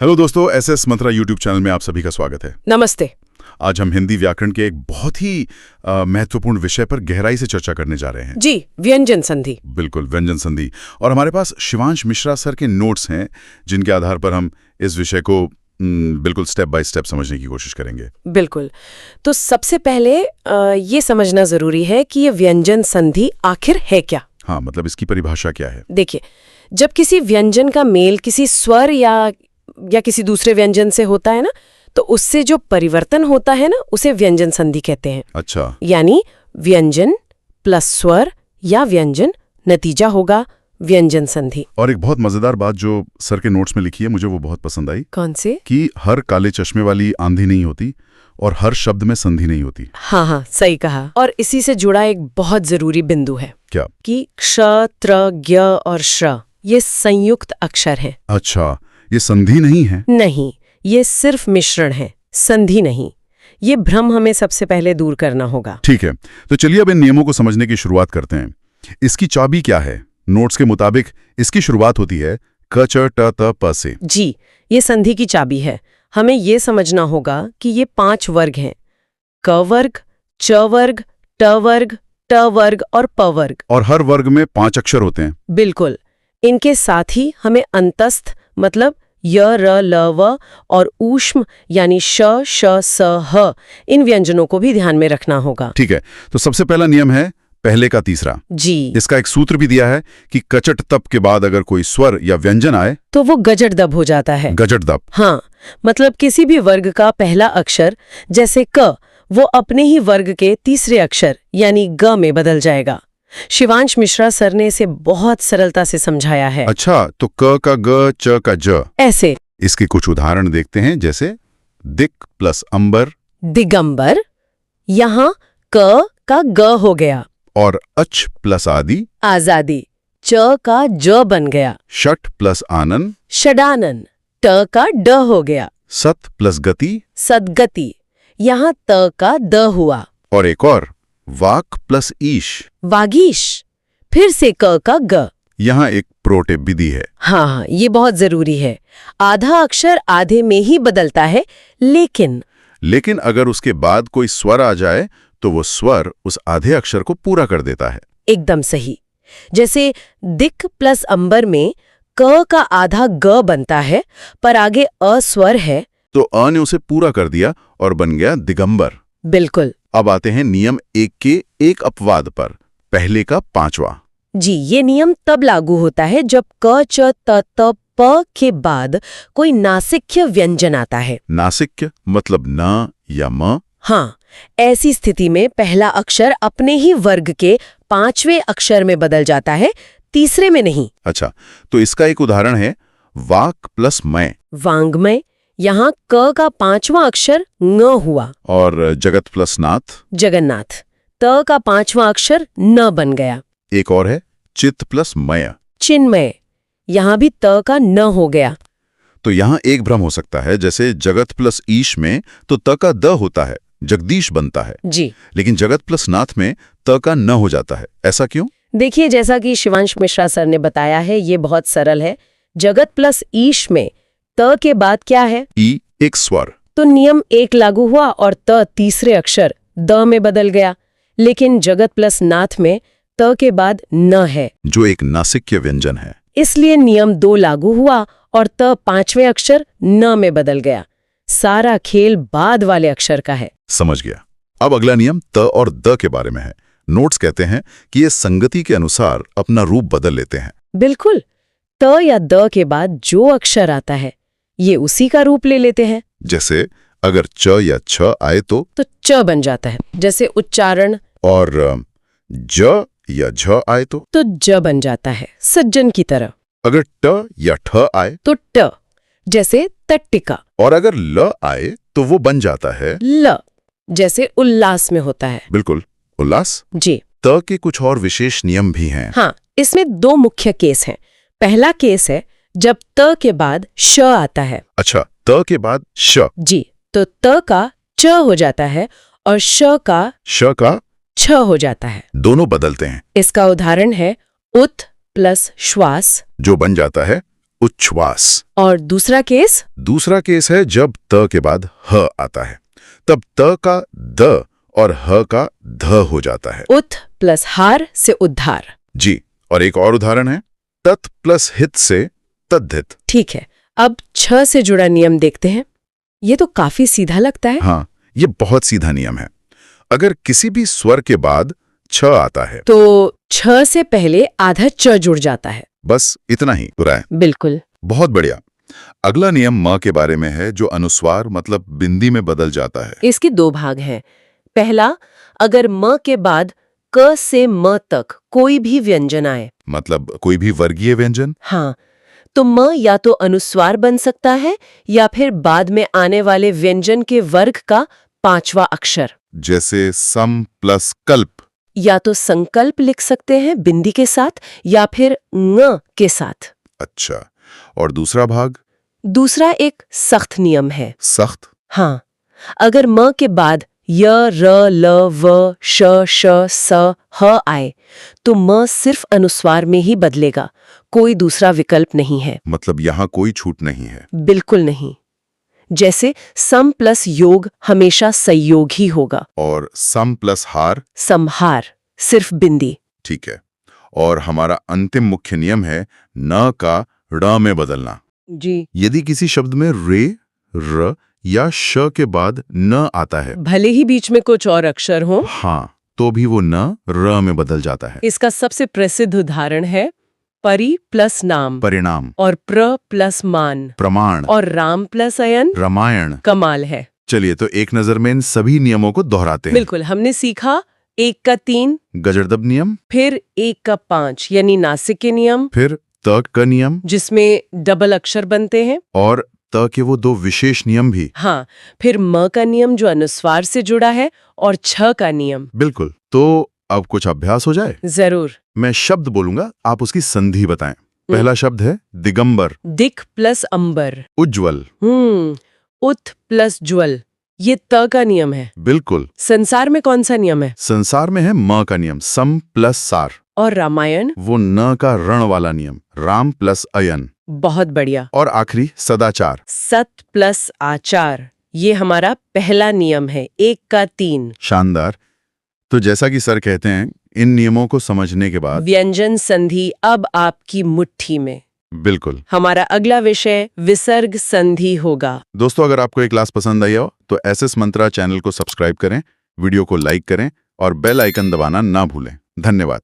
Hello दोस्तों, SS मंत्रा YouTube channel में आप सभी का स्वागत है। नमस्ते। आज हम हिंदी व्याकरण के एक बहुत ही महत्वपूर्ण विषय पर गहराई से चर्चा करने जा रहे हैं। जी, व्यंजन संधि। बिल्कुल, व्यंजन संधि। और हमारे पास शिवांश मिश्रा सर के नोट्स हैं, जिनके आधार पर हम इस विषय को बिल्कुल स्टेप बाय स्टेप समझने की कोशिश करेंगे। बिल्कुल। तो सबसे पहले ये समझना जरूरी है कि ये व्यंजन संधि आखिर है क्या। हाँ, मतलब इसकी परिभाषा क्या है? देखिए, जब किसी व्यंजन का मेल किसी स्वर या किसी दूसरे व्यंजन से होता है ना, तो उससे जो परिवर्तन होता है ना, उसे व्यंजन संधि कहते हैं। अच्छा। यानी व्यंजन प्लस स्वर या व्यंजन, नतीजा होगा व्यंजन संधि। और एक बहुत मजेदार बात जो सर के नोट्स में लिखी है, मुझे वो बहुत पसंद आई। कौन से? कि हर काले चश्मे वाली आंधी नहीं होती और हर शब्द में संधि नहीं होती। हाँ, सही कहा। और इसी से जुड़ा एक बहुत जरूरी बिंदु है। क्या? कि क्ष, त्र, ज्ञ और श्र ये संयुक्त अक्षर हैं। अच्छा, ये संधि नहीं है? नहीं, ये सिर्फ मिश्रण है, संधि नहीं। ये भ्रम हमें सबसे पहले दूर करना होगा। ठीक है, तो चलिए अब इन नियमों को समझने की शुरुआत करते हैं। इसकी चाबी क्या है? नोट्स के मुताबिक इसकी शुरुआत होती है क, च, ट, त, प से। जी, ये संधि की चाबी है। हमें ये समझना होगा कि ये 5 वर्ग हैं: क वर्ग, च वर्ग, ट वर्ग, ट वर्ग और प वर्ग। और हर वर्ग में 5 अक्षर होते हैं। बिल्कुल। इनके साथ ही हमें अंतस्थ मतलब य, र, ल, व और ऊष्म यानी श, श, स, ह इन व्यंजनों को भी ध्यान में रखना होगा। ठीक है, तो सबसे पहला नियम है पहले का तीसरा। जी। इसका एक सूत्र भी दिया है कि कचट तप के बाद अगर कोई स्वर या व्यंजन आए तो वो गजट दब हो जाता है। गजट दप। हाँ, मतलब किसी भी वर्ग का पहला अक्षर जैसे क, वो अपने ही वर्ग के तीसरे अक्षर यानी ग में बदल जाएगा। शिवांश मिश्रा सर ने इसे बहुत सरलता से समझाया है। अच्छा, तो क का ग, च का ज। ऐसे। इसके कुछ उदाहरण देखते हैं, जैसे दिक प्लस अंबर, दिगंबर। यहाँ क का ग हो गया। और अच प्लस आदि, आजादी। च का ज बन गया। षट प्लस आनन, षडानन। ट का ड हो गया। सत प्लस गति, सदगति। यहाँ त का द हुआ। और एक और वाक प्लस ईश, वागीश। फिर से क का ग। यहाँ एक प्रो टिप भी दी है। हाँ, ये बहुत जरूरी है। आधा अक्षर आधे में ही बदलता है, लेकिन अगर उसके बाद कोई स्वर आ जाए तो वो स्वर उस आधे अक्षर को पूरा कर देता है। एकदम सही। जैसे दिक प्लस अंबर में क का आधा ग बनता है, पर आगे अ स्वर है, तो अ ने उसे पूरा कर दिया और बन गया दिगंबर। बिल्कुल। अब आते हैं नियम 1 के एक अपवाद पर, पहले का 5वां। जी, ये नियम तब लागू होता है जब क, च, त, त, प के बाद कोई नासिक्य व्यंजन आता है। नासिक्य मतलब न या म। हाँ, ऐसी स्थिति में पहला अक्षर अपने ही वर्ग के 5वें अक्षर में बदल जाता है, तीसरे में नहीं। अच्छा, तो इसका एक उदाहरण है वाक प्लस मय। वांग्मय। यहाँ क का 5वां अक्षर ङ हुआ। और जगत प्लस नाथ। जगन्नाथ। त का 5वां अक्षर न बन गया। एक और है चित प्लस मय। चिन्मय। यहाँ भी त का न हो गया। तो यहाँ एक भ्रम हो सकता है, जैसे जगत प्लस ईश में तो त का द होता है, जगदीश बनता है। जी। लेकिन जगत प्लस नाथ में त का न हो जाता है, ऐसा क्यों? देखिए, जैसा कि शिवांश मिश्रा सर ने बताया है, ये बहुत सरल है। जगत प्लस ईश में त के बाद क्या है? ई, एक स्वर। तो नियम 1 लागू हुआ और त तीसरे अक्षर द में बदल गया। लेकिन जगत प्लस नाथ में त के बाद न है, जो एक नासिक्य व्यंजन है। इसलिए नियम 2 लागू हुआ और त 5वें अक्षर न में बदल गया। सारा खेल बाद वाले अक्षर का है। समझ गया। अब अगला नियम त और द के बारे में है। नोट्स कहते हैं कि ये संगति के अनुसार अपना रूप बदल लेते हैं। बिल्कुल। त या द के बाद जो अक्षर आता है, ये उसी का रूप ले लेते हैं। जैसे अगर च या छ आए तो च बन जाता है, जैसे उच्चारण। और ज या झ आए तो ज बन जाता है, सज्जन की तरह। अगर ट या ठ आए तो ट, जैसे तट्टिका। और अगर ल आए तो वो बन जाता है ल, जैसे उल्लास में होता है। बिल्कुल, उल्लास। जी। त के कुछ और विशेष नियम भी हैं। हाँ, इसमें 2 मुख्य केस हैं। पहला केस है जब त के बाद श आता है। अच्छा, त के बाद श। जी, तो त का च हो जाता है और श का छ हो जाता है। दोनों बदलते हैं। इसका उदाहरण है उत प्लस श्वास, जो बन जाता है उच्छ्वास। और दूसरा केस? दूसरा केस है जब त के बाद ह आता है, तब त का द और ह का ध हो जाता है। उत प्लस हार से उद्धार। जी, और एक और उदाहरण है तत् प्लस हित से तद्धित। ठीक है, अब छ से जुड़ा नियम देखते हैं। ये तो काफी सीधा लगता है। हाँ, ये बहुत सीधा नियम है। अगर किसी भी स्वर के बाद छ आता है तो छ से पहले आधा च जुड़ जाता है। बस इतना ही पूरा है। बिल्कुल। बहुत बढ़िया। अगला नियम म के बारे में है, जो अनुस्वार मतलब बिंदी में बदल जाता है। इसके दो भाग हैं। पहला, अगर म के बाद क से म तक कोई भी व्यंजन आए, मतलब कोई भी वर्गीय व्यंजन। हाँ, तो म या तो अनुस्वार बन सकता है या फिर बाद में आने वाले व्यंजन के वर्ग का पांचवा अक्षर। जैसे सम प्लस कल्प। या तो संकल्प लिख सकते हैं बिंदी के साथ या फिर ङ के साथ। अच्छा, और दूसरा भाग? दूसरा एक सख्त नियम है। सख्त? हाँ, अगर म के बाद य, र, ल, व, श, श, स, ह आए तो म सिर्फ अनुस्वार में ही बदलेगा, कोई दूसरा विकल्प नहीं है। मतलब यहाँ कोई छूट नहीं है। बिल्कुल नहीं। जैसे सम प्लस योग हमेशा संयोग ही होगा। और सम प्लस हार? संहार, सिर्फ बिंदी। ठीक है। और हमारा अंतिम मुख्य नियम है न का ड़ में बदलना। जी। यदि किसी शब्द में रे, र या श के बाद न आता है, भले ही बीच में कुछ और अक्षर हो, हाँ, तो भी वो न र में बदल जाता है। इसका सबसे प्रसिद्ध उदाहरण है परि प्लस नाम, परिणाम, और प्र प्लस मान, प्रमाण, और राम प्लस अयन। रामायण। कमाल है। चलिए तो एक नजर में इन सभी नियमों को दोहराते हैं। बिल्कुल, हमने सीखा 1 का 3, गजरदब नियम, फिर 1 का 5 यानी नासिक के नियम, फिर त का नियम, जिसमें डबल अक्षर बनते हैं, और त के वो दो विशेष नियम भी। हाँ, फिर म का नियम जो अनुस्वार से जुड़ा है, और छ का नियम। बिल्कुल। तो अब कुछ अभ्यास हो जाए। जरूर। मैं शब्द बोलूंगा, आप उसकी संधि बताएं। पहला शब्द है दिगंबर। दिक प्लस अंबर। उज्ज्वल। उत प्लस ज्वल, ये त का नियम है। बिल्कुल। संसार में कौन सा नियम है? संसार में है म का नियम, सम प्लस सार। और रामायण? वो न का रण वाला नियम, राम प्लस अयन। बहुत बढ़िया। और आखिरी सदाचार। सत प्लस आचार, ये हमारा पहला नियम है, 1 का 3। शानदार। तो जैसा कि सर कहते हैं, इन नियमों को समझने के बाद व्यंजन संधि अब आपकी मुट्ठी में। बिल्कुल। हमारा अगला विषय विसर्ग संधि होगा। दोस्तों, अगर आपको ये क्लास पसंद आई हो तो एसएस मंत्रा चैनल को सब्सक्राइब करें, वीडियो को लाइक करें और बेल आइकन दबाना ना भूलें। धन्यवाद।